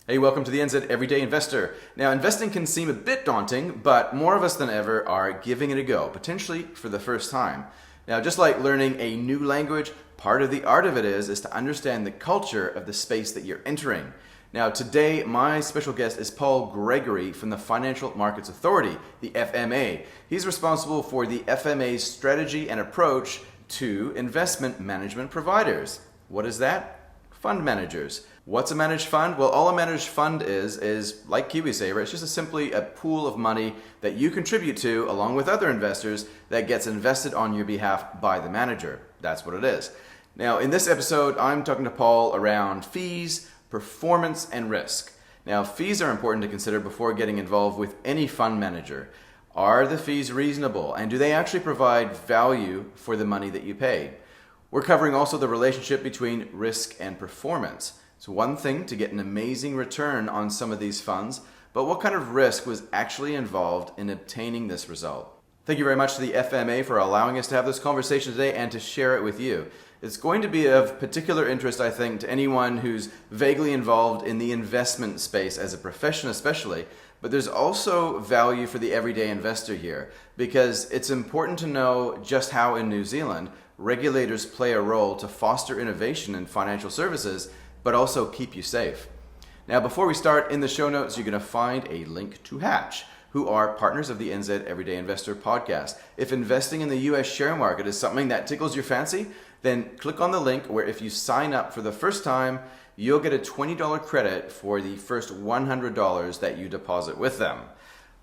Hey, welcome to the NZ Everyday Investor. Now, investing can seem a bit daunting, but more of us than ever are giving it a go, potentially for the first time. Now, just like learning a new language, part of the art of it is to understand the culture of the space that you're entering. Now, today, my special guest is Paul Gregory from the Financial Markets Authority, the FMA. He's responsible for the FMA's strategy and approach to investment management providers. What is that? Fund managers. What's a managed fund? Well, all a managed fund is like KiwiSaver. It's just simply a pool of money that you contribute to along with other investors that gets invested on your behalf by the manager. That's what it is. Now, in this episode, I'm talking to Paul around fees, performance, and risk. Now, fees are important to consider before getting involved with any fund manager. Are the fees reasonable, and do they actually provide value for the money that you pay? We're covering also the relationship between risk and performance. It's one thing to get an amazing return on some of these funds, but what kind of risk was actually involved in obtaining this result? Thank you very much to the FMA for allowing us to have this conversation today and to share it with you. It's going to be of particular interest, I think, to anyone who's vaguely involved in the investment space as a profession especially, but there's also value for the everyday investor here because it's important to know just how in New Zealand regulators play a role to foster innovation in financial services but also keep you safe. Now, before we start, in the show notes, you're going to find a link to Hatch, who are partners of the NZ Everyday Investor podcast. If investing in the US share market is something that tickles your fancy, then click on the link where if you sign up for the first time, you'll get a $20 credit for the first $100 that you deposit with them.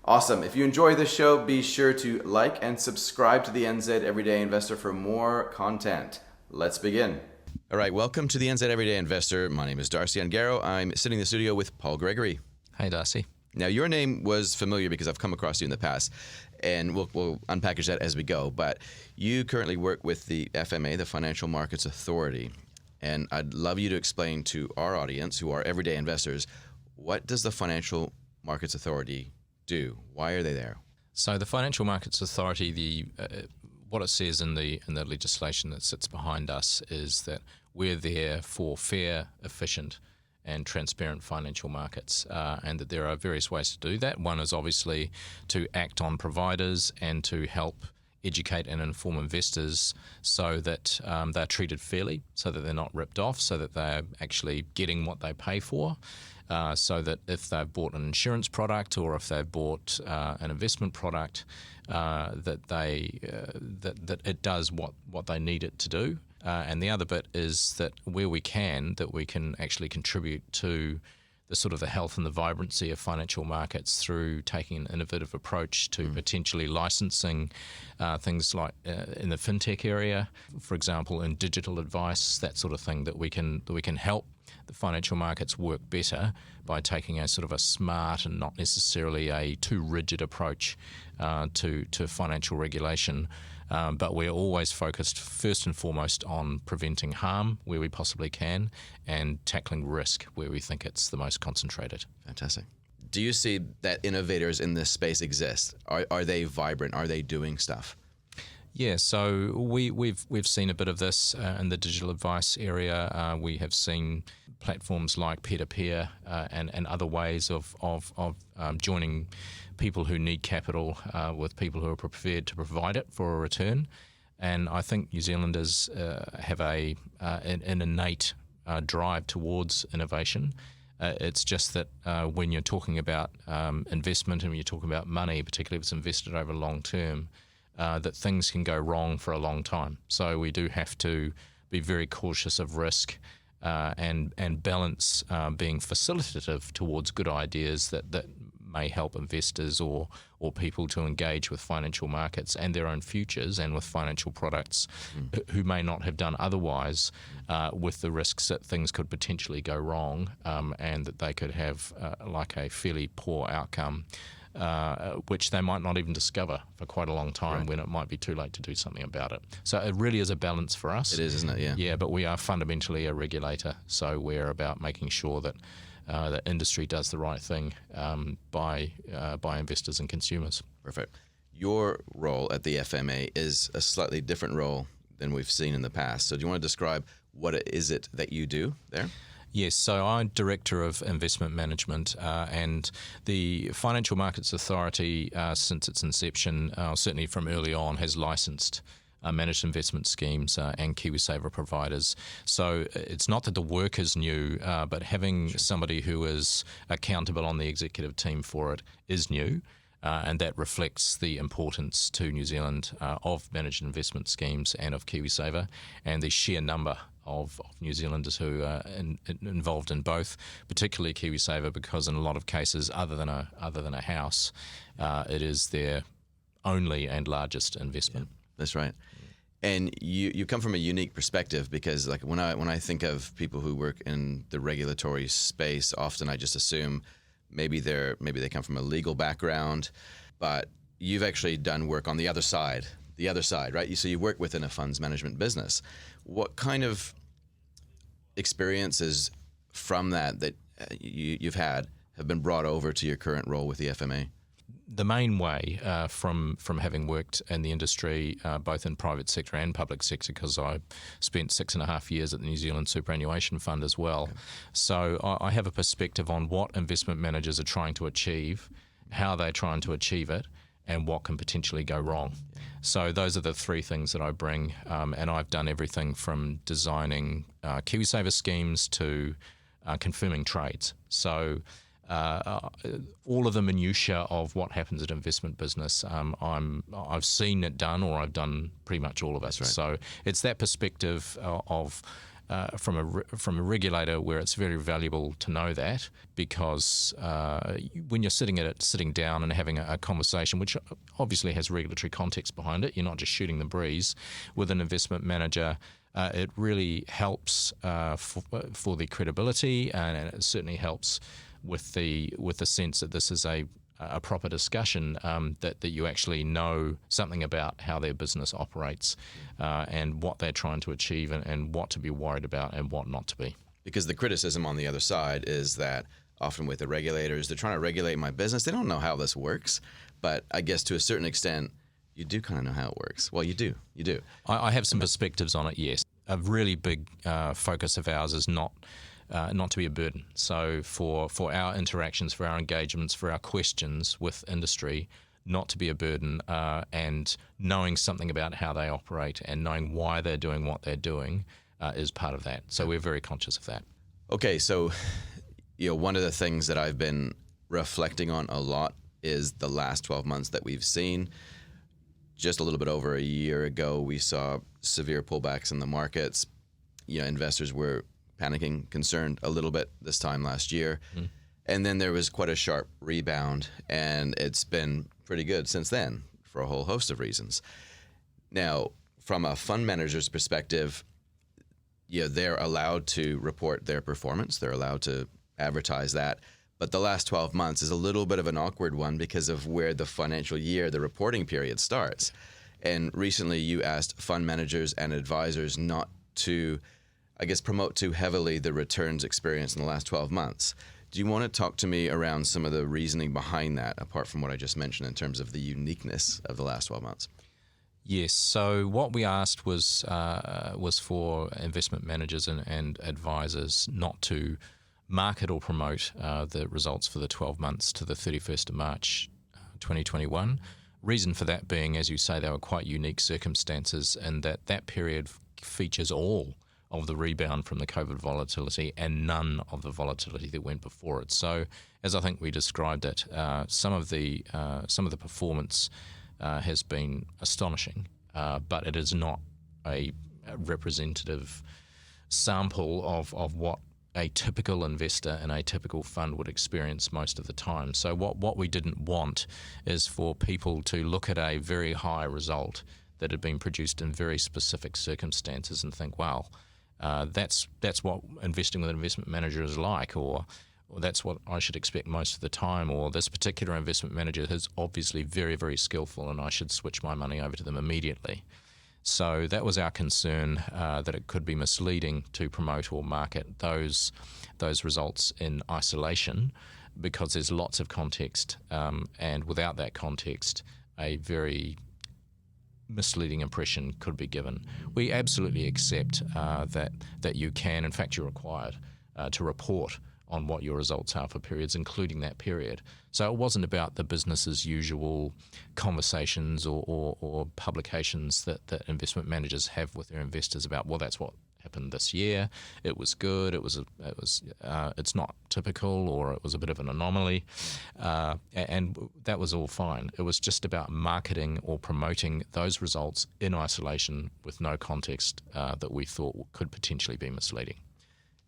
Awesome. If you enjoy this show, be sure to like and subscribe to the NZ Everyday Investor for more content. Let's begin. All right, welcome to the NZ Everyday Investor. My name is Darcy Ungaro. I'm sitting in the studio with Paul Gregory. Hey, Darcy. Now, your name was familiar because I've come across you in the past, and we'll unpackage that as we go. But you currently work with the FMA, the Financial Markets Authority, and I'd love you to explain to our audience, who are everyday investors, what does the Financial Markets Authority do? Why are they there? So the Financial Markets Authority, what it says in the legislation that sits behind us is that we're there for fair, efficient, and transparent financial markets, and that there are various ways to do that. One is obviously to act on providers and to help educate and inform investors so that they're treated fairly, so that they're not ripped off, so that they're actually getting what they pay for. So that if they've bought an insurance product or if they've bought an investment product, that it does what they need it to do. And the other bit is that where we can, that we can actually contribute to the sort of the health and the vibrancy of financial markets through taking an innovative approach to potentially licensing things like in the fintech area, for example, in digital advice, that sort of thing, that we can help the financial markets work better by taking a sort of a smart and not necessarily a too rigid approach to financial regulation. But we're always focused first and foremost on preventing harm where we possibly can and tackling risk where we think it's the most concentrated. Fantastic. Do you see that innovators in this space exist? Are they vibrant? Are they doing stuff? Yeah, so we've seen a bit of this in the digital advice area. We have seen platforms like peer-to-peer and other ways of joining people who need capital with people who are prepared to provide it for a return. And I think New Zealanders have an innate drive towards innovation. It's just that when you're talking about investment and when you're talking about money, particularly if it's invested over long term, that things can go wrong for a long time. So we do have to be very cautious of risk and balance being facilitative towards good ideas that may help investors or people to engage with financial markets and their own futures and with financial products who may not have done otherwise, with the risks that things could potentially go wrong and that they could have like a fairly poor outcome. Which they might not even discover for quite a long time when it might be too late to do something about it. So it really is a balance for us. It is, isn't it? Yeah. Yeah, but we are fundamentally a regulator, so we're about making sure that the industry does the right thing by investors and consumers. Perfect. Your role at the FMA is a slightly different role than we've seen in the past. So do you want to describe what is it that you do there? Yes, so I'm Director of Investment Management, and the Financial Markets Authority, since its inception, certainly from early on, has licensed managed investment schemes and KiwiSaver providers. So it's not that the work is new, but having somebody who is accountable on the executive team for it is new. And that reflects the importance to New Zealand of managed investment schemes and of KiwiSaver, and the sheer number of New Zealanders who are involved in both, particularly KiwiSaver, because in a lot of cases, other than a house, it is their only and largest investment. Yeah, that's right. And you come from a unique perspective, because like when I think of people who work in the regulatory space, often I just assume maybe they come from a legal background, but you've actually done work on the other side, right? So you work within a funds management business. What kind of experiences from that you've had have been brought over to your current role with the FMA? The main way, from having worked in the industry, both in private sector and public sector, because I spent 6.5 years at the New Zealand Superannuation Fund as well. Okay. So I have a perspective on what investment managers are trying to achieve, how they're trying to achieve it, and what can potentially go wrong. Yeah. So those are the three things that I bring, and I've done everything from designing KiwiSaver schemes to confirming trades. So all of the minutiae of what happens at investment business, I've seen it done, or I've done pretty much all of it. Right. So it's that perspective of from a regulator, where it's very valuable to know that, because when you're sitting down and having a conversation, which obviously has regulatory context behind it, you're not just shooting the breeze with an investment manager. It really helps for the credibility, and it certainly helps with the sense that this is a proper discussion, that you actually know something about how their business operates, and what they're trying to achieve, and what to be worried about and what not to be. Because the criticism on the other side is that often with the regulators, they're trying to regulate my business. They don't know how this works, but I guess to a certain extent, you do kind of know how it works. Well, you do. I have some perspectives on it, yes. A really big focus of ours is not to be a burden. So for our interactions, for our engagements, for our questions with industry, not to be a burden, and knowing something about how they operate and knowing why they're doing what they're doing is part of that. So we're very conscious of that. Okay, so one of the things that I've been reflecting on a lot is the last 12 months that we've seen. Just a little bit over a year ago, we saw severe pullbacks in the markets. Investors were panicking, concerned a little bit this time last year. Mm. And then there was quite a sharp rebound, and it's been pretty good since then for a whole host of reasons. Now, from a fund manager's perspective, they're allowed to report their performance. They're allowed to advertise that. But the last 12 months is a little bit of an awkward one because of where the financial year, the reporting period starts. And recently you asked fund managers and advisors not to, I guess, promote too heavily the returns experience in the last 12 months. Do you want to talk to me around some of the reasoning behind that, apart from what I just mentioned in terms of the uniqueness of the last 12 months? Yes. So what we asked was for investment managers and advisors not to market or promote the results for the 12 months to the 31st of March 2021. Reason for that being, as you say, they were quite unique circumstances, and that period features all of the rebound from the COVID volatility and none of the volatility that went before it. So, as I think we described it, some of the performance has been astonishing, but it is not a representative sample of what a typical investor in a typical fund would experience most of the time. So what we didn't want is for people to look at a very high result that had been produced in very specific circumstances and think, wow, that's what investing with an investment manager is like, or that's what I should expect most of the time, or this particular investment manager is obviously very, very skillful and I should switch my money over to them immediately. So that was our concern, that it could be misleading to promote or market those results in isolation, because there's lots of context, and without that context, a very misleading impression could be given. We absolutely accept that you can, in fact you're required, to report on what your results are for periods, including that period. So it wasn't about the business as usual conversations or publications that investment managers have with their investors about, well, that's what happened this year. It was good. It's not typical, or it was a bit of an anomaly, and that was all fine. It was just about marketing or promoting those results in isolation with no context that we thought could potentially be misleading.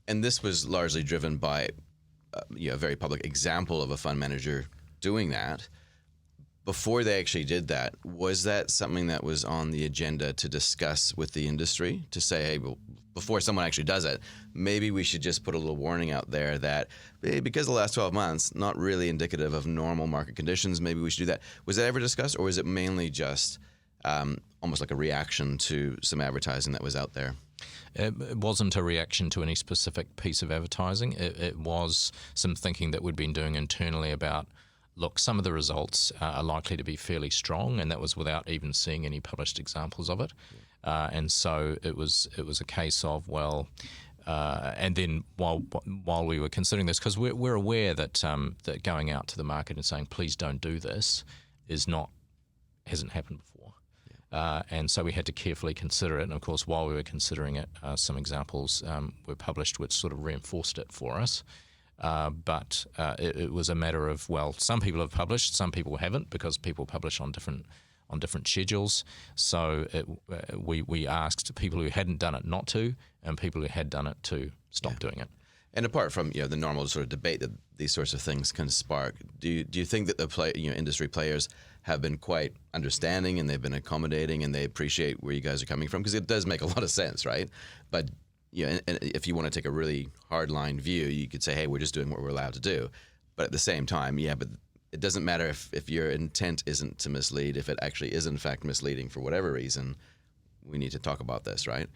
And this was largely driven by a very public example of a fund manager doing that. Before they actually did that, was that something that was on the agenda to discuss with the industry, to say, hey, well, before someone actually does it, maybe we should just put a little warning out there that, hey, because the last 12 months, not really indicative of normal market conditions, maybe we should do that. Was that ever discussed, or was it mainly just almost like a reaction to some advertising that was out there? It wasn't a reaction to any specific piece of advertising. It was some thinking that we'd been doing internally about, look, some of the results are likely to be fairly strong, and that was without even seeing any published examples of it. And so it was a case of, well, and then while we were considering this, because we're aware that that going out to the market and saying, please don't do this, hasn't happened before. And so we had to carefully consider it. And of course, while we were considering it, some examples were published which sort of reinforced it for us. But it was a matter of, well, some people have published, some people haven't, because people publish on different schedules. So we asked people who hadn't done it not to, and people who had done it to stop doing it. And apart from the normal sort of debate that these sorts of things can spark, do you think that the industry players have been quite understanding, and they've been accommodating, and they appreciate where you guys are coming from? Because it does make a lot of sense, right? But and if you want to take a really hardline view, you could say, hey, we're just doing what we're allowed to do. But at the same time, but it doesn't matter if your intent isn't to mislead. If it actually is in fact misleading for whatever reason, we need to talk about this, right?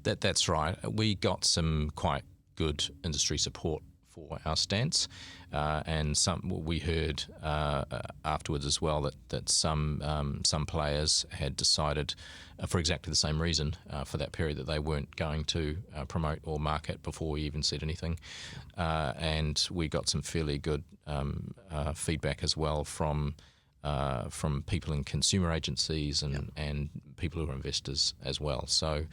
That's right. We got some quite good industry support for our stance, and we heard afterwards as well that some players had decided, for exactly the same reason, for that period, that they weren't going to promote or market before we even said anything, and we got some fairly good feedback as well from people in consumer agencies and people who are investors as well. So,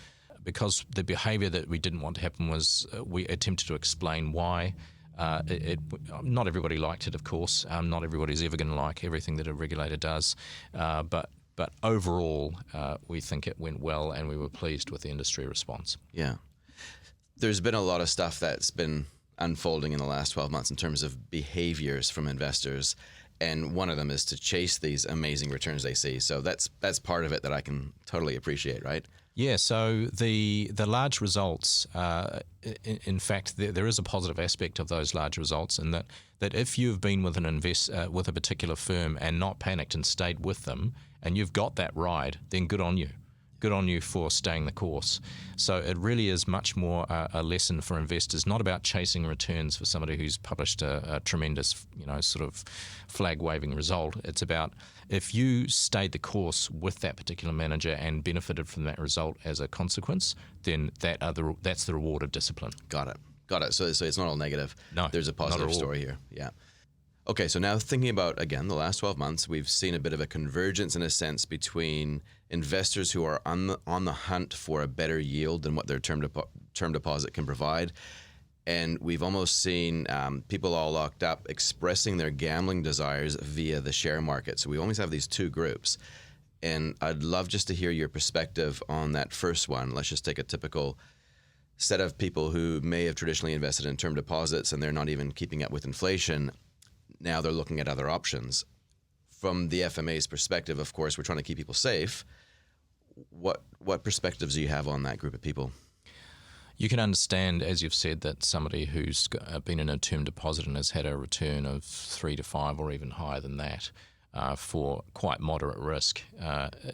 because the behaviour that we didn't want to happen was, we attempted to explain why. Not everybody liked it, of course. Not everybody's ever going to like everything that a regulator does. But overall, we think it went well, and we were pleased with the industry response. Yeah. There's been a lot of stuff that's been unfolding in the last 12 months in terms of behaviors from investors. And one of them is to chase these amazing returns they see. So that's part of it that I can totally appreciate, right? Yeah, so the large results, in fact, there is a positive aspect of those large results, in that if you've been with with a particular firm and not panicked and stayed with them, and you've got that ride, then good on you. Good on you for staying the course. So it really is much more a lesson for investors, not about chasing returns for somebody who's published a tremendous, sort of flag-waving result. It's about, if you stayed the course with that particular manager and benefited from that result as a consequence, then that's the reward of discipline. Got it. So it's not all negative. No, there's a positive story here. Yeah. Okay, so now thinking about, again, the last 12 months, we've seen a bit of a convergence, in a sense, between investors who are on the hunt for a better yield than what their term deposit can provide. And we've almost seen people all locked up expressing their gambling desires via the share market. So we always have these two groups. And I'd love just to hear your perspective on that first one. Let's just take a typical set of people who may have traditionally invested in term deposits, and they're not even keeping up with inflation. Now they're looking at other options. From the FMA's perspective, of course, we're trying to keep people safe. What perspectives do you have on that group of people? You can understand, as you've said, that somebody who's been in a term deposit and has had a return of 3 to 5 or even higher than that for quite moderate risk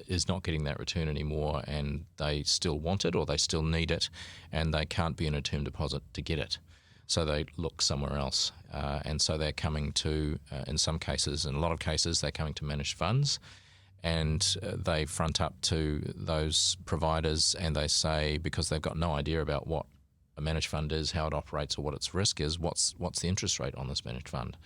is not getting that return anymore, and they still want it or they still need it, and they can't be in a term deposit to get it. So they look somewhere else. And so they're coming to, in some cases, in a lot of cases, they're coming to managed funds, and they front up to those providers and they say, because they've got no idea about what a managed fund is, how it operates, or what its risk is, what's the interest rate on this managed fund.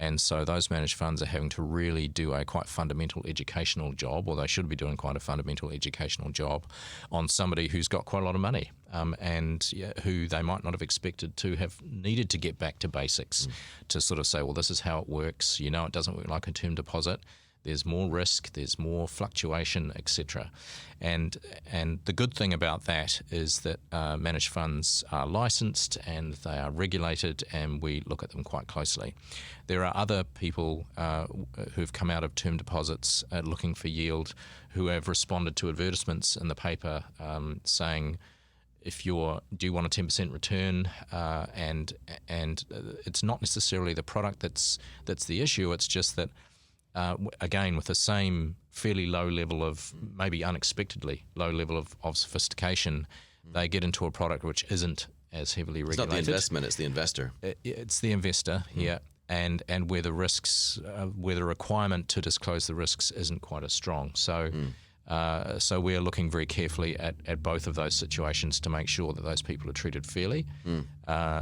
And so those managed funds are having to really do a quite fundamental educational job, or they should be doing quite a fundamental educational job on somebody who's got quite a lot of money, and who they might not have expected to have needed to get back to basics to sort of say, well, this is how it works. It doesn't work like a term deposit. There's more risk, there's more fluctuation, etc. And the good thing about that is that managed funds are licensed and they are regulated, and we look at them quite closely. There are other people who've come out of term deposits looking for yield, who have responded to advertisements in the paper saying, do you want a 10% return? And it's not necessarily the product that's the issue. It's just that, again, with the same fairly low level of, maybe unexpectedly low level of sophistication, they get into a product which isn't as heavily regulated. It's not the investment, it's the investor. It's the investor, yeah. And where the risks, where the requirement to disclose the risks isn't quite as strong. So so we're looking very carefully at both of those situations to make sure that those people are treated fairly.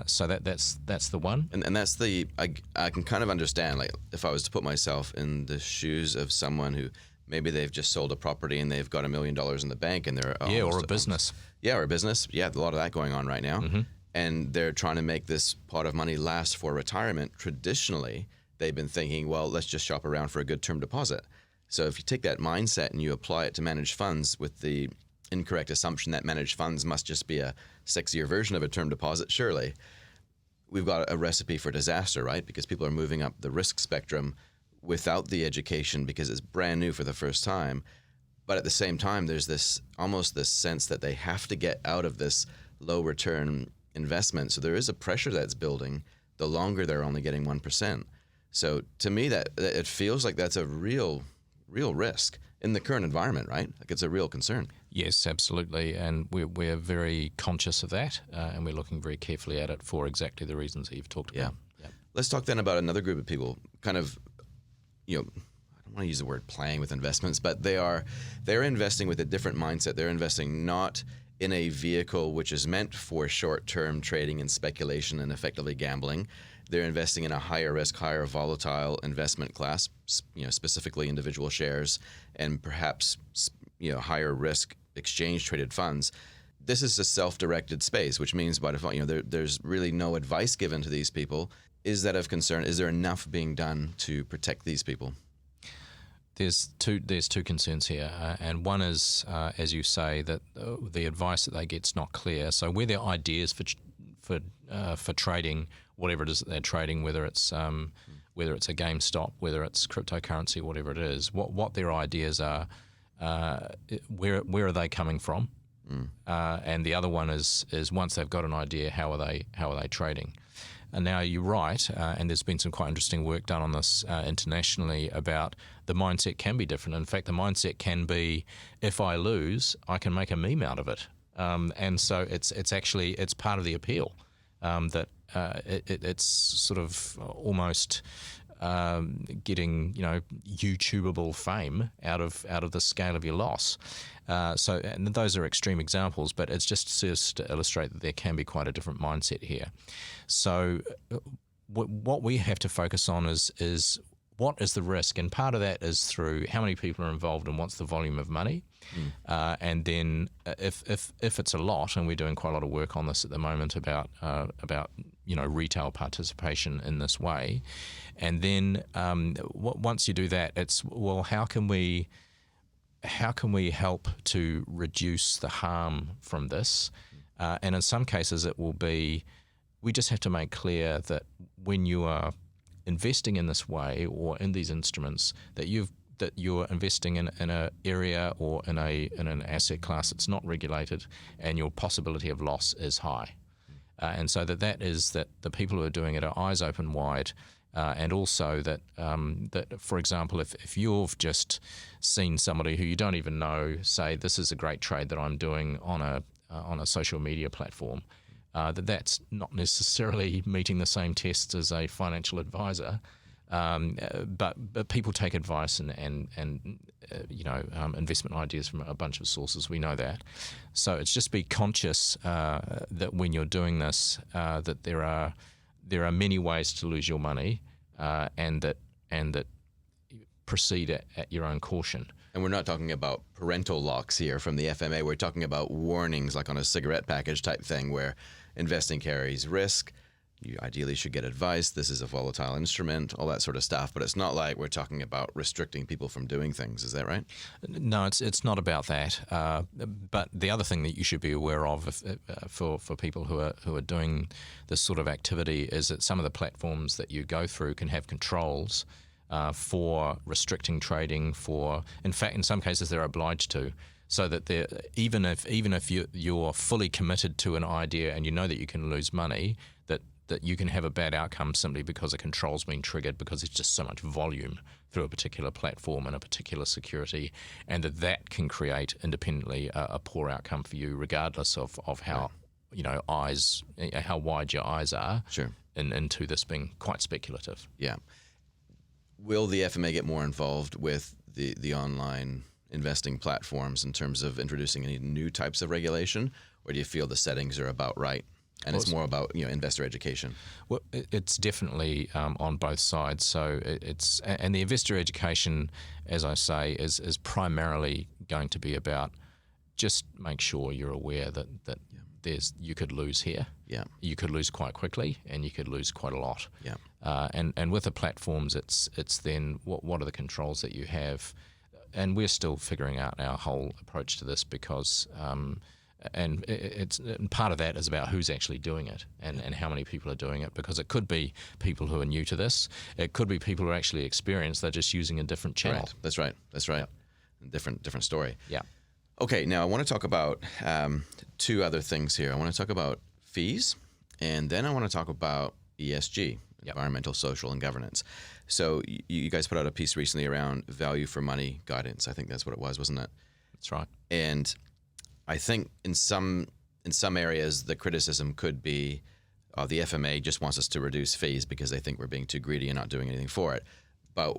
So that's the one. And that's I can kind of understand, like, if I was to put myself in the shoes of someone who maybe they've just sold a property and they've got $1 million in the bank, and they're or a business. Or a business. Yeah, a lot of that going on right now. And they're trying to make this pot of money last for retirement. Traditionally, they've been thinking, well, let's just shop around for a good term deposit. So if you take that mindset and you apply it to managed funds with the incorrect assumption that managed funds must just be a sexier version of a term deposit, surely we've got a recipe for disaster, right? Because people are moving up the risk spectrum without the education because it's brand new for the first time. But at the same time, there's this sense that they have to get out of this low return investment. So there is a pressure that's building the longer they're only getting 1%. So to me, that it feels like that's a real risk in the current environment, right? Like, it's a real concern. Yes, absolutely. And we're very conscious of that, and we're looking very carefully at it for exactly the reasons that you've talked about. Yeah. Let's talk then about another group of people, kind of, I don't want to use the word playing with investments, but they're investing with a different mindset. They're investing not in a vehicle which is meant for short-term trading and speculation and effectively gambling. They're investing in a higher risk, higher volatile investment class, specifically individual shares, and perhaps higher risk exchange traded funds. This is a self-directed space, which means by default, there's really no advice given to these people. Is that of concern? Is there enough being done to protect these people? There's two concerns here, and one is, as you say, that the advice that they get is not clear. So where their ideas for trading, whatever it is that they're trading, whether it's a GameStop, whether it's cryptocurrency, whatever it is, what their ideas are, where are they coming from, and the other one is once they've got an idea, how are they trading? And now you're right, and there's been some quite interesting work done on this internationally about the mindset can be different. In fact, the mindset can be, if I lose, I can make a meme out of it. And so it's part of the appeal that it's sort of almost getting YouTubeable fame out of the scale of your loss. So, and those are extreme examples, but it's just serves to illustrate that there can be quite a different mindset here. So what we have to focus on is what is the risk, and part of that is through how many people are involved and what's the volume of money, and then if it's a lot, and we're doing quite a lot of work on this at the moment about retail participation in this way, and then once you do that, it's how can we help to reduce the harm from this, and in some cases it will be we just have to make clear that when you are investing in this way or in these instruments, that you're investing in an area or in an asset class that's not regulated, and your possibility of loss is high, and so that the people who are doing it are eyes open wide, and also that for example, if you've just seen somebody who you don't even know say this is a great trade that I'm doing on a social media platform, that's not necessarily meeting the same tests as a financial advisor, But people take advice and investment ideas from a bunch of sources. We know that. So it's just be conscious that when you're doing this, that there are many ways to lose your money, and that proceed at your own caution. And we're not talking about parental locks here from the FMA. We're talking about warnings like on a cigarette package type thing where investing carries risk. You ideally should get advice. This is a volatile instrument, all that sort of stuff. But it's not like we're talking about restricting people from doing things. Is that right? No, it's not about that. But the other thing that you should be aware of for people who are doing this sort of activity is that some of the platforms that you go through can have controls for restricting trading. In fact, in some cases, they're obliged to. So that even if you're fully committed to an idea and you know that you can lose money, that you can have a bad outcome simply because a control's been triggered because there's just so much volume through a particular platform and a particular security, and that can create independently a poor outcome for you, regardless of how how wide your eyes are. Sure. Into this being quite speculative. Yeah. Will the FMA get more involved with the online investing platforms in terms of introducing any new types of regulation, or do you feel the settings are about right? And it's more about investor education. Well, it's definitely on both sides. So and the investor education, as I say, is primarily going to be about just make sure you're aware that you could lose here. Yeah. You could lose quite quickly, and you could lose quite a lot. Yeah. And with the platforms, it's then what are the controls that you have, and we're still figuring out our whole approach to this because. And part of that is about who's actually doing it and how many people are doing it, because it could be people who are new to this. It could be people who are actually experienced. They're just using a different channel. Right. That's right. Yep. Different story. Yeah. Okay, now I want to talk about two other things here. I want to talk about fees, and then I want to talk about ESG, environmental, social, and governance. So you guys put out a piece recently around value for money guidance. I think that's what it was, wasn't it? That's right. And I think in some areas the criticism could be the FMA just wants us to reduce fees because they think we're being too greedy and not doing anything for it. But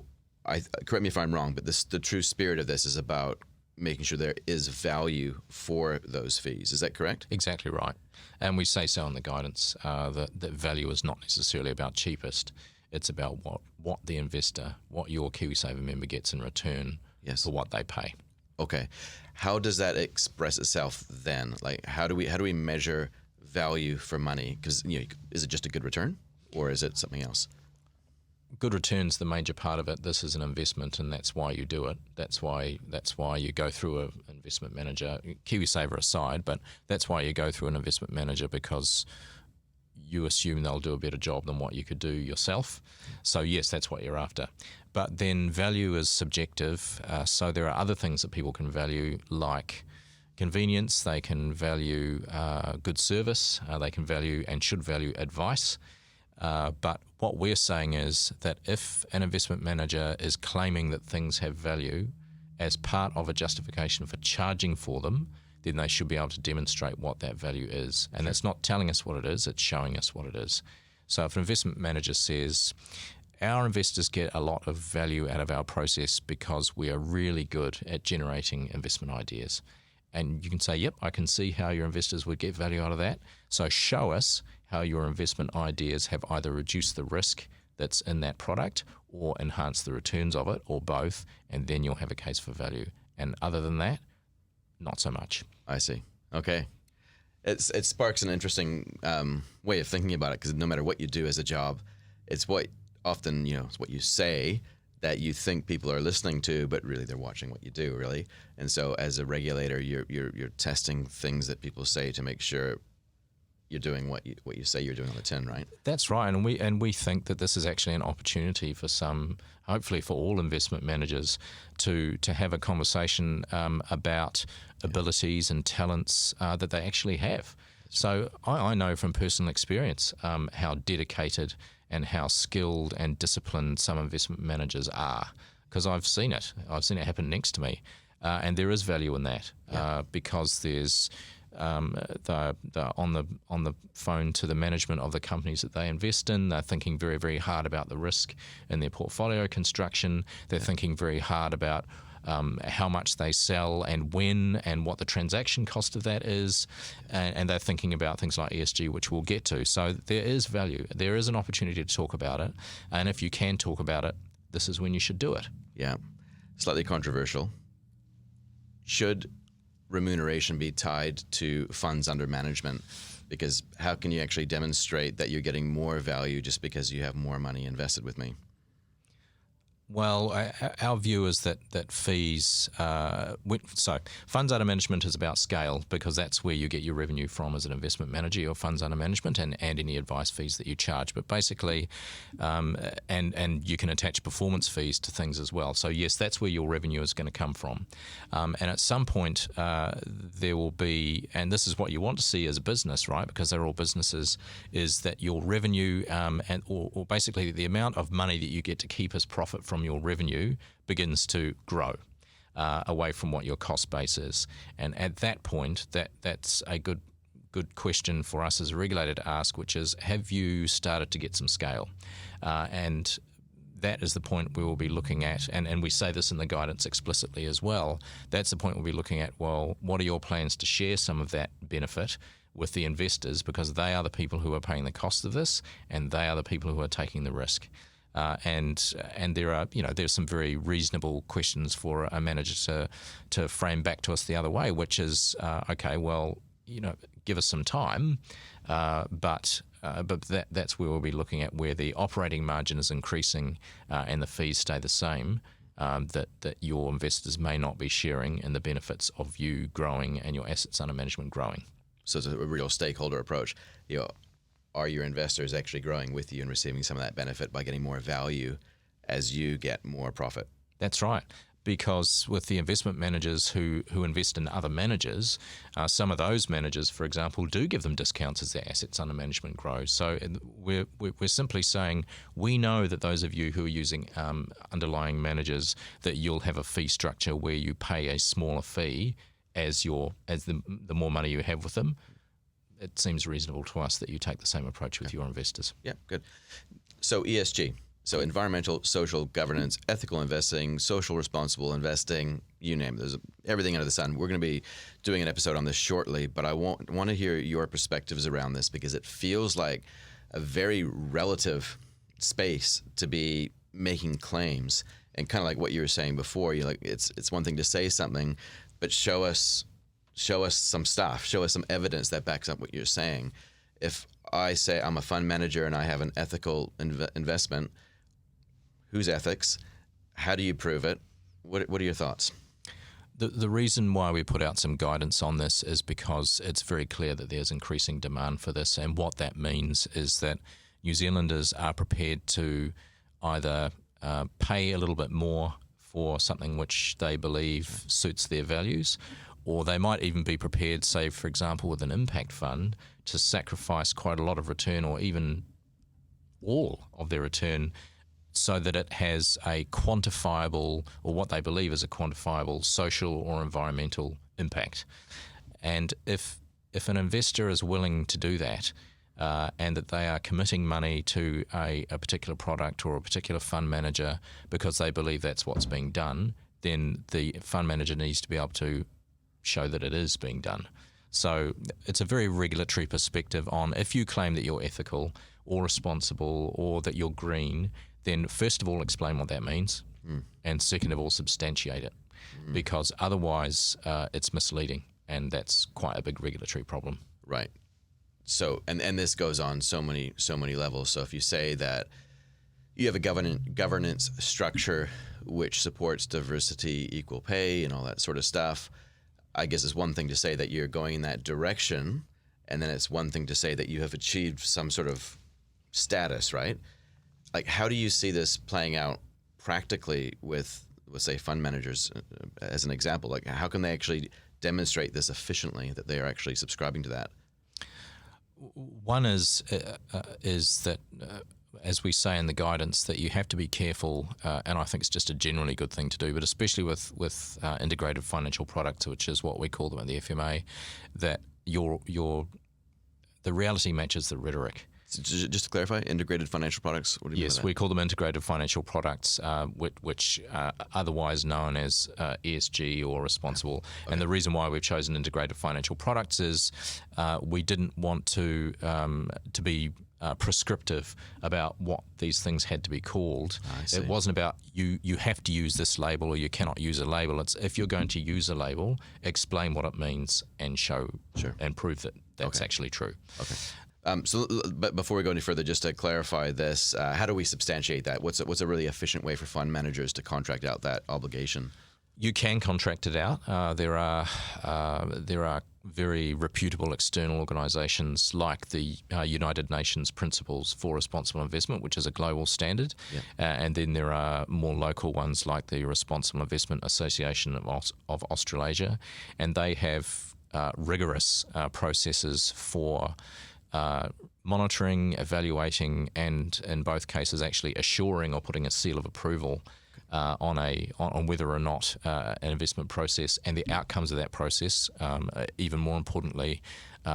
correct me if I'm wrong, but the true spirit of this is about making sure there is value for those fees. Is that correct? Exactly right. And we say so in the guidance that value is not necessarily about cheapest. It's about what the investor, what your KiwiSaver member gets in return for what they pay. Okay. How does that express itself then? Like, how do we measure value for money? Because is it just a good return, or is it something else? Good return's the major part of it. This is an investment, and that's why you do it. That's why you go through an investment manager, KiwiSaver aside, but that's why you go through an investment manager, because you assume they'll do a better job than what you could do yourself. So yes, that's what you're after. But then value is subjective. So there are other things that people can value, like convenience. They can value good service. They can value and should value advice. But what we're saying is that if an investment manager is claiming that things have value as part of a justification for charging for them, then they should be able to demonstrate what that value is. And that's not telling us what it is, it's showing us what it is. So if an investment manager says, our investors get a lot of value out of our process because we are really good at generating investment ideas. And you can say, yep, I can see how your investors would get value out of that. So show us how your investment ideas have either reduced the risk that's in that product or enhanced the returns of it, or both, and then you'll have a case for value. And other than that, not so much. I see. Okay. It sparks an interesting way of thinking about it, because no matter what you do as a job, it's what often, it's what you say that you think people are listening to, but really they're watching what you do, really. And so as a regulator, you're testing things that people say to make sure you're doing what you say you're doing on the tin, right? That's right, and we think that this is actually an opportunity for some, hopefully for all investment managers, to have a conversation about abilities and talents that they actually have. So I know from personal experience how dedicated and how skilled and disciplined some investment managers are, because I've seen it. I've seen it happen next to me, and there is value in that because there's They're on the phone to the management of the companies that they invest in. They're thinking very, very hard about the risk in their portfolio construction. They're thinking very hard about how much they sell and when, and what the transaction cost of that is, and they're thinking about things like ESG, which we'll get to. So there is value. There is an opportunity to talk about it, and if you can talk about it, this is when you should do it. Yeah. Slightly controversial. Should remuneration be tied to funds under management? Because how can you actually demonstrate that you're getting more value just because you have more money invested with me? Well, our view is that fees, so funds under management is about scale, because that's where you get your revenue from as an investment manager, your funds under management, and any advice fees that you charge. But basically, and you can attach performance fees to things as well. So yes, that's where your revenue is going to come from. And at some point, there will be, and this is what you want to see as a business, right? Because they're all businesses, is that your revenue or basically the amount of money that you get to keep as profit from your revenue begins to grow away from what your cost base is. And at that point, that's a good question for us as a regulator to ask, which is, have you started to get some scale? And that is the point we will be looking at, and we say this in the guidance explicitly as well. That's the point we'll be looking at. Well, what are your plans to share some of that benefit with the investors, because they are the people who are paying the cost of this, and they are the people who are taking the risk. And there are, there's some very reasonable questions for a manager to frame back to us the other way, which is, okay, well, give us some time, but that's where we'll be looking at, where the operating margin is increasing and the fees stay the same. That your investors may not be sharing in the benefits of you growing and your assets under management growing. So it's a real stakeholder approach. Are your investors actually growing with you and receiving some of that benefit by getting more value as you get more profit? That's right. Because with the investment managers who invest in other managers, some of those managers, for example, do give them discounts as their assets under management grow. So we're simply saying, we know that those of you who are using underlying managers, that you'll have a fee structure where you pay a smaller fee as the more money you have with them. It seems reasonable to us that you take the same approach with your investors. Yeah, good. So ESG. So environmental, social, governance, ethical investing, social responsible investing, you name it. There's everything under the sun. We're going to be doing an episode on this shortly, but I want to hear your perspectives around this, because it feels like a very relative space to be making claims. And kind of like what you were saying before, it's one thing to say something, but show us some stuff, show us some evidence that backs up what you're saying. If I say I'm a fund manager and I have an ethical investment, whose ethics? How do you prove it? What are your thoughts? The reason why we put out some guidance on this is because it's very clear that there's increasing demand for this, and what that means is that New Zealanders are prepared to either pay a little bit more for something which they believe suits their values, or they might even be prepared, say, for example, with an impact fund, to sacrifice quite a lot of return, or even all of their return, so that it has a quantifiable, or what they believe is a quantifiable social or environmental impact. And if an investor is willing to do that, and that they are committing money to a particular product or a particular fund manager because they believe that's what's being done, then the fund manager needs to be able to show that it is being done. So it's a very regulatory perspective on, if you claim that you're ethical or responsible or that you're green, then first of all explain what that means, and second of all substantiate it, because otherwise it's misleading, and that's quite a big regulatory problem. Right. So and this goes on so many levels. So if you say that you have a governance structure which supports diversity, equal pay, and all that sort of stuff, I guess it's one thing to say that you're going in that direction, and then it's one thing to say that you have achieved some sort of status, right? Like, how do you see this playing out practically with, let's say, fund managers as an example? Like, how can they actually demonstrate this efficiently, that they are actually subscribing to that? One is that, as we say in the guidance, that you have to be careful, and I think it's just a generally good thing to do, but especially with integrated financial products, which is what we call them at the FMA, that the reality matches the rhetoric. So just to clarify, integrated financial products. What do you mean by Yes, that? we call them integrated financial products, which otherwise known as ESG or responsible. Okay. And the reason why we've chosen integrated financial products is we didn't want to be prescriptive about what these things had to be called. It wasn't about you have to use this label or you cannot use a label. It's if you're going to use a label, explain what it means and show and prove that that's actually true. Okay. But before we go any further, just to clarify this, how do we substantiate that? What's a really efficient way for fund managers to contract out that obligation? You can contract it out. There are very reputable external organisations like the United Nations Principles for Responsible Investment, which is a global standard, and then there are more local ones like the Responsible Investment Association of Australasia, and they have rigorous processes for monitoring, evaluating, and in both cases actually assuring or putting a seal of approval on whether or not an investment process and the outcomes of that process, even more importantly,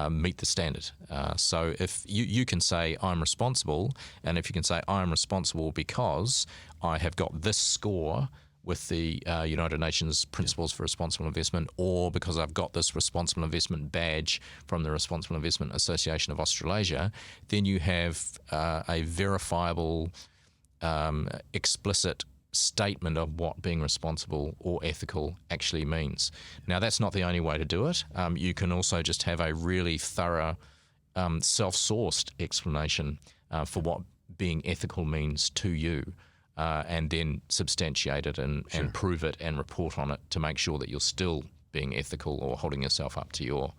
meet the standard. So if you can say I'm responsible, and if you can say I'm responsible because I have got this score with the United Nations Principles for Responsible Investment, or because I've got this Responsible Investment badge from the Responsible Investment Association of Australasia, then you have a verifiable, explicit statement of what being responsible or ethical actually means. Now, that's not the only way to do it. You can also just have a really thorough, self-sourced explanation for what being ethical means to you. And then substantiate it and prove it and report on it to make sure that you're still being ethical or holding yourself up to your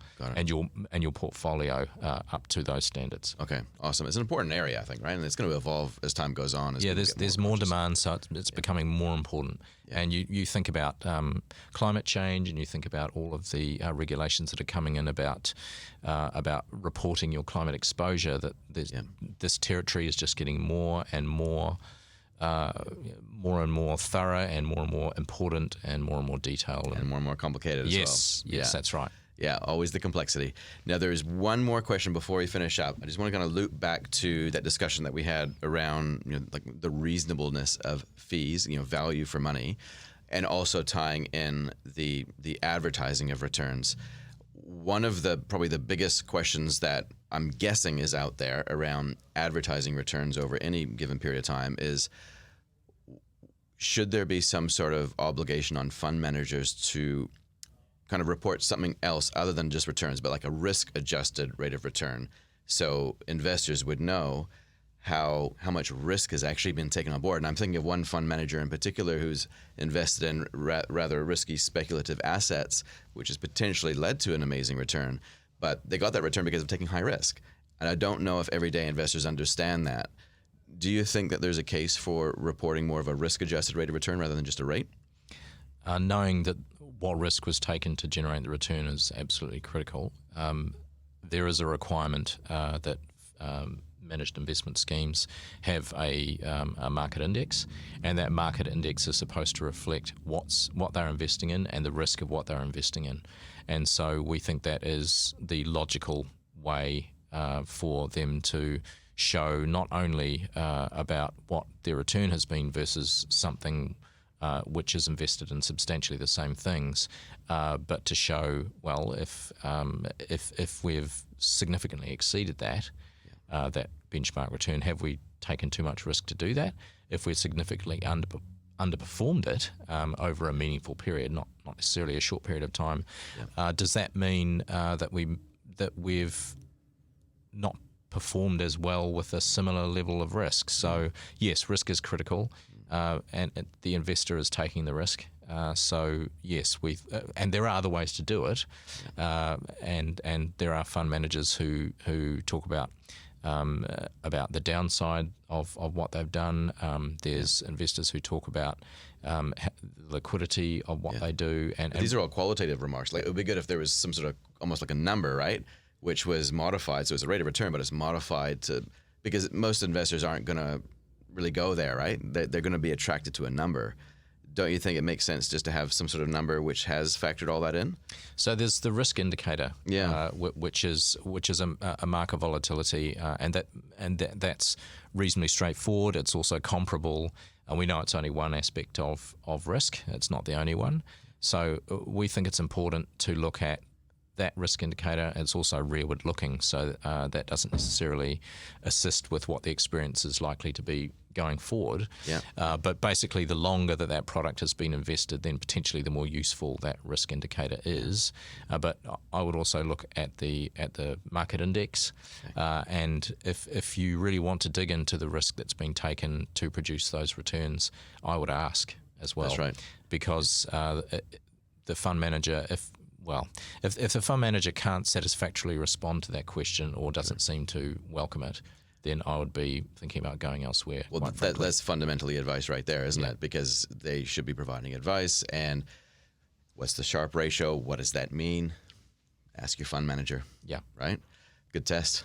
portfolio up to those standards. Okay, awesome. It's an important area, I think, right? And it's going to evolve as time goes on. There's more demand, so it's becoming more important. Yeah. And you think about climate change, and you think about all of the regulations that are coming in about reporting your climate exposure. That this territory is just getting more and more thorough and more important and more detailed and more complicated as well. Yes, that's right. Yeah, always the complexity. Now, there is one more question before we finish up. I just want to kind of loop back to that discussion that we had around like the reasonableness of fees, value for money, and also tying in the advertising of returns. One of probably the biggest questions that I'm guessing is out there around advertising returns over any given period of time is, should there be some sort of obligation on fund managers to kind of report something else other than just returns, but like a risk-adjusted rate of return, so investors would know how much risk has actually been taken on board? And I'm thinking of one fund manager in particular who's invested in rather risky speculative assets, which has potentially led to an amazing return, but they got that return because of taking high risk. And I don't know if everyday investors understand that. Do you think that there's a case for reporting more of a risk-adjusted rate of return rather than just a rate? Knowing that what risk was taken to generate the return is absolutely critical. There is a requirement that managed investment schemes have a market index, and that market index is supposed to reflect what they're investing in and the risk of what they're investing in. And so we think that is the logical way for them to show not only about what their return has been versus something which is invested in substantially the same things, but to show, well, if we've significantly exceeded that benchmark return, have we taken too much risk to do that? If we've significantly underperformed it over a meaningful period, not necessarily a short period of time, does that mean that we've not performed as well with a similar level of risk? So yes, risk is critical, and the investor is taking the risk. So yes, and there are other ways to do it, and there are fund managers who talk about the downside of what they've done. There's investors who talk about liquidity of what they do, and these are all qualitative remarks. Like, it would be good if there was some sort of almost like a number, right, which was modified. So it's a rate of return, but it's modified because most investors aren't going to really go there, right? They're going to be attracted to a number. don't you think it makes sense just to have some sort of number which has factored all that in? So there's the risk indicator, Yeah. which is a market volatility, and that's reasonably straightforward. It's also comparable, and we know it's only one aspect of risk. It's not the only one. So we think it's important to look at that risk indicator. It's also rearward looking, so that doesn't necessarily assist with what the experience is likely to be going forward. Yeah. But basically, the longer that product has been invested, then potentially the more useful that risk indicator is. But I would also look at the market index, and if you really want to dig into the risk that's been taken to produce those returns, I would ask as well. That's right. Because the fund manager, if the fund manager can't satisfactorily respond to that question or doesn't seem to welcome it, then I would be thinking about going elsewhere. Well, that's fundamentally advice right there, isn't it? Because they should be providing advice. And what's the Sharpe ratio? What does that mean? Ask your fund manager. Yeah. Right? Good test.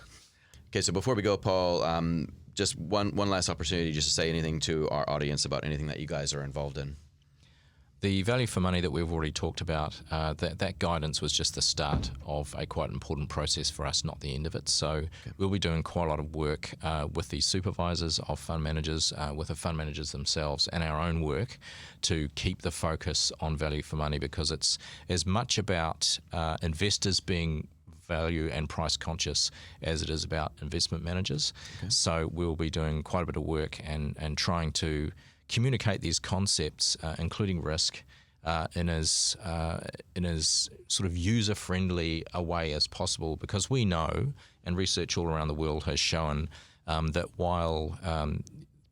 Okay, so before we go, Paul, just one last opportunity just to say anything to our audience about anything that you guys are involved in. The value for money that we've already talked about, that guidance was just the start of a quite important process for us, not the end of it. So we'll be doing quite a lot of work with the supervisors of fund managers, with the fund managers themselves, and our own work to keep the focus on value for money, because it's as much about investors being value and price conscious as it is about investment managers. Okay. So we'll be doing quite a bit of work and trying to communicate these concepts, including risk, in as sort of user-friendly a way as possible, because we know, and research all around the world has shown, that while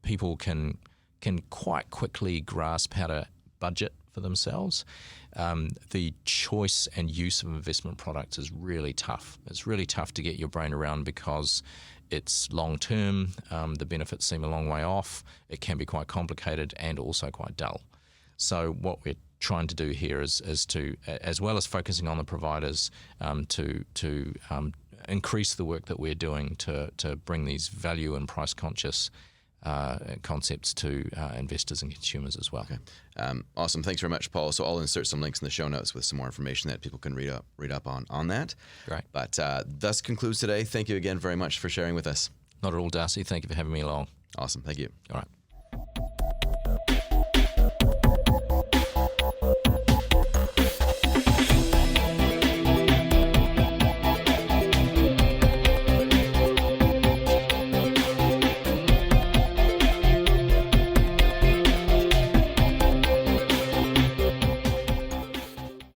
people can quite quickly grasp how to budget for themselves, the choice and use of investment products is really tough. It's really tough to get your brain around because it's long term, the benefits seem a long way off, it can be quite complicated and also quite dull. So what we're trying to do here is to, as well as focusing on the providers, to increase the work that we're doing to bring these value and price conscious concepts to investors and consumers as well. Okay. Awesome. Thanks very much, Paul. So I'll insert some links in the show notes with some more information that people can read up on that. Great. But thus concludes today. Thank you again very much for sharing with us. Not at all, Darcy. Thank you for having me along. Awesome. Thank you. All right.